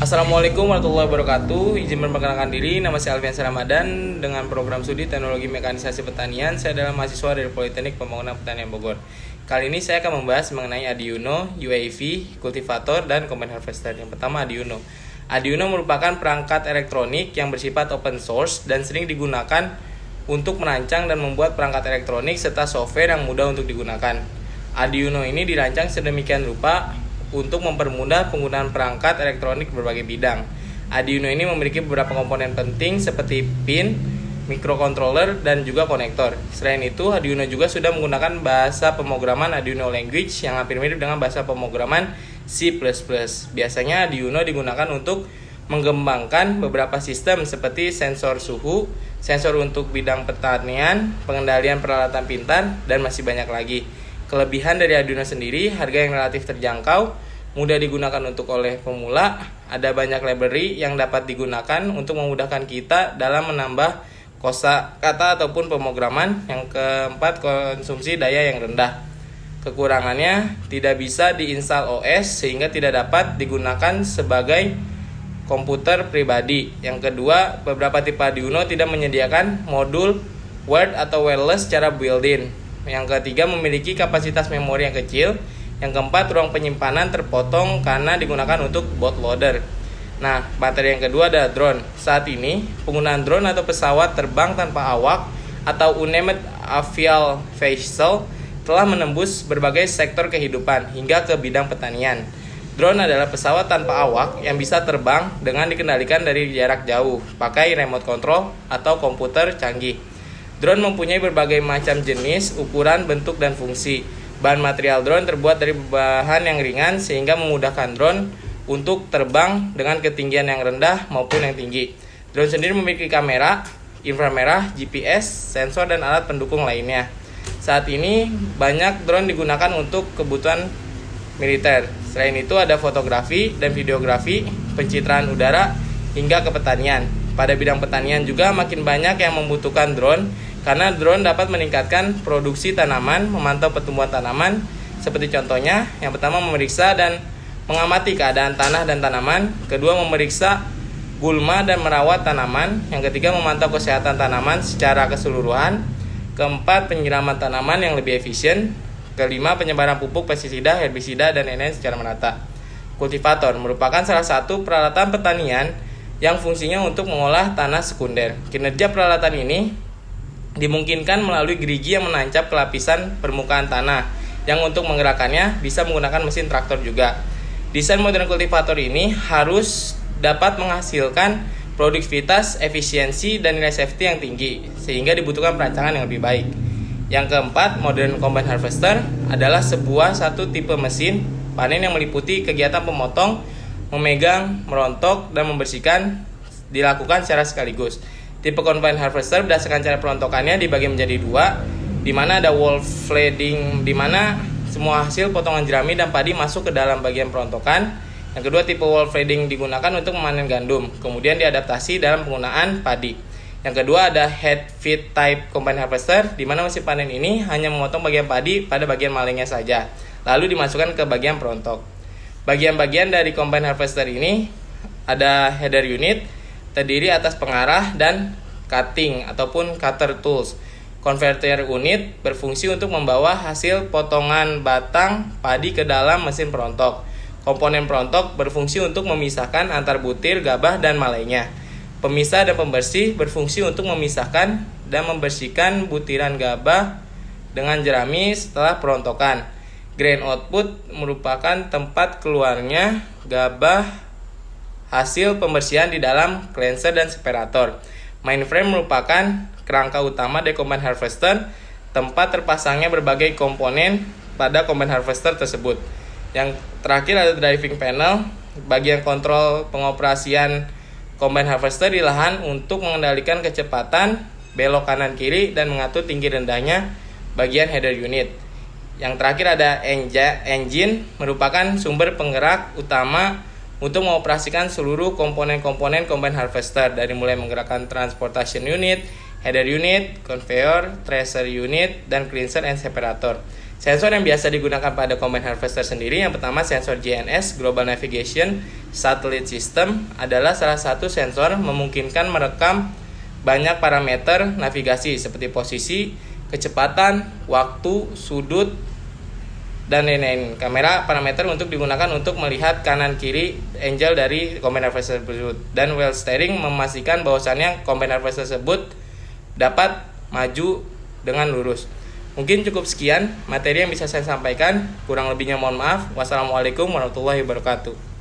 Assalamualaikum warahmatullahi wabarakatuh. Izin memperkenalkan diri, nama saya Alfian Ramadan dengan program studi Teknologi Mekanisasi Pertanian. Saya adalah mahasiswa dari Politeknik Pembangunan Pertanian Bogor. Kali ini saya akan membahas mengenai Arduino, UAV, kultivator, dan combine harvester. Yang pertama Arduino. Arduino merupakan perangkat elektronik yang bersifat open source dan sering digunakan untuk merancang dan membuat perangkat elektronik serta software yang mudah untuk digunakan. Arduino ini dirancang sedemikian rupa untuk mempermudah penggunaan perangkat elektronik berbagai bidang. Arduino ini memiliki beberapa komponen penting seperti pin, microcontroller, dan juga konektor. Selain itu, Arduino juga sudah menggunakan bahasa pemrograman Arduino Language yang hampir mirip dengan bahasa pemrograman C++. Biasanya Arduino digunakan untuk mengembangkan beberapa sistem seperti sensor suhu, sensor untuk bidang pertanian, pengendalian peralatan pintar, dan masih banyak lagi. Kelebihan dari Arduino sendiri, harga yang relatif terjangkau, mudah digunakan untuk oleh pemula, ada banyak library yang dapat digunakan untuk memudahkan kita dalam menambah kosakata ataupun pemrograman. Yang keempat, konsumsi daya yang rendah. Kekurangannya, tidak bisa diinstal OS sehingga tidak dapat digunakan sebagai komputer pribadi. Yang kedua, beberapa tipe Arduino tidak menyediakan modul Word atau wireless secara built-in. Yang ketiga, memiliki kapasitas memori yang kecil. Yang keempat, ruang penyimpanan terpotong karena digunakan untuk bootloader. Nah, materi yang kedua adalah drone. Saat ini, penggunaan drone atau pesawat terbang tanpa awak atau unmanned aerial vehicle telah menembus berbagai sektor kehidupan hingga ke bidang pertanian. Drone adalah pesawat tanpa awak yang bisa terbang dengan dikendalikan dari jarak jauh, pakai remote control atau komputer canggih. Drone mempunyai berbagai macam jenis, ukuran, bentuk, dan fungsi. Bahan material drone terbuat dari bahan yang ringan sehingga memudahkan drone untuk terbang dengan ketinggian yang rendah maupun yang tinggi. Drone sendiri memiliki kamera, inframerah, GPS, sensor, dan alat pendukung lainnya. Saat ini banyak drone digunakan untuk kebutuhan militer. Selain itu ada fotografi dan videografi, pencitraan udara, hingga ke pertanian. Pada bidang pertanian juga makin banyak yang membutuhkan drone karena drone dapat meningkatkan produksi tanaman, memantau pertumbuhan tanaman, seperti contohnya yang pertama memeriksa dan mengamati keadaan tanah dan tanaman, kedua memeriksa gulma dan merawat tanaman, yang ketiga memantau kesehatan tanaman secara keseluruhan, keempat penyiraman tanaman yang lebih efisien, kelima penyebaran pupuk, pestisida, herbisida, dan lain-lain secara merata. Kultivator merupakan salah satu peralatan pertanian yang fungsinya untuk mengolah tanah sekunder. Kinerja peralatan ini dimungkinkan melalui gerigi yang menancap ke lapisan permukaan tanah, yang untuk menggerakkannya bisa menggunakan mesin traktor juga. Desain modern kultivator ini harus dapat menghasilkan produktivitas, efisiensi, dan nilai safety yang tinggi, sehingga dibutuhkan perancangan yang lebih baik. Yang keempat, modern combine harvester adalah satu tipe mesin panen yang meliputi kegiatan pemotong, memegang, merontok, dan membersihkan dilakukan secara sekaligus. Tipe combine harvester berdasarkan cara perontokannya dibagi menjadi dua, di mana ada wall flading, di mana semua hasil potongan jerami dan padi masuk ke dalam bagian perontokan. Yang kedua, tipe wall flading digunakan untuk memanen gandum, kemudian diadaptasi dalam penggunaan padi. Yang kedua ada head feed type combine harvester, di mana mesin panen ini hanya memotong bagian padi pada bagian malingnya saja, lalu dimasukkan ke bagian perontok. Bagian-bagian dari combine harvester ini ada header unit, terdiri atas pengarah dan cutting ataupun cutter tools. Converter unit berfungsi untuk membawa hasil potongan batang padi ke dalam mesin perontok. Komponen perontok berfungsi untuk memisahkan antar butir, gabah, dan malainya. Pemisah dan pembersih berfungsi untuk memisahkan dan membersihkan butiran gabah dengan jerami setelah perontokan. Grain output merupakan tempat keluarnya gabah hasil pembersihan di dalam cleanser dan separator. Mainframe merupakan kerangka utama dari combine harvester, tempat terpasangnya berbagai komponen pada combine harvester tersebut. Yang terakhir ada driving panel, bagian kontrol pengoperasian combine harvester di lahan untuk mengendalikan kecepatan, belok kanan kiri, dan mengatur tinggi rendahnya bagian header unit. Yang terakhir ada engine, merupakan sumber penggerak utama untuk mengoperasikan seluruh komponen-komponen combine harvester, dari mulai menggerakkan transportation unit, header unit, conveyor, thresher unit, dan cleanser and separator. Sensor yang biasa digunakan pada combine harvester sendiri, yang pertama sensor GNS Global Navigation Satellite System adalah salah satu sensor memungkinkan merekam banyak parameter navigasi seperti posisi, kecepatan, waktu, sudut, dan lain-lain. Kamera parameter untuk digunakan untuk melihat kanan kiri angle dari combine harvester tersebut, dan wheel steering memastikan bahwasannya combine harvester tersebut dapat maju dengan lurus. Mungkin cukup sekian materi yang bisa saya sampaikan. Kurang lebihnya mohon maaf. Wassalamualaikum warahmatullahi wabarakatuh.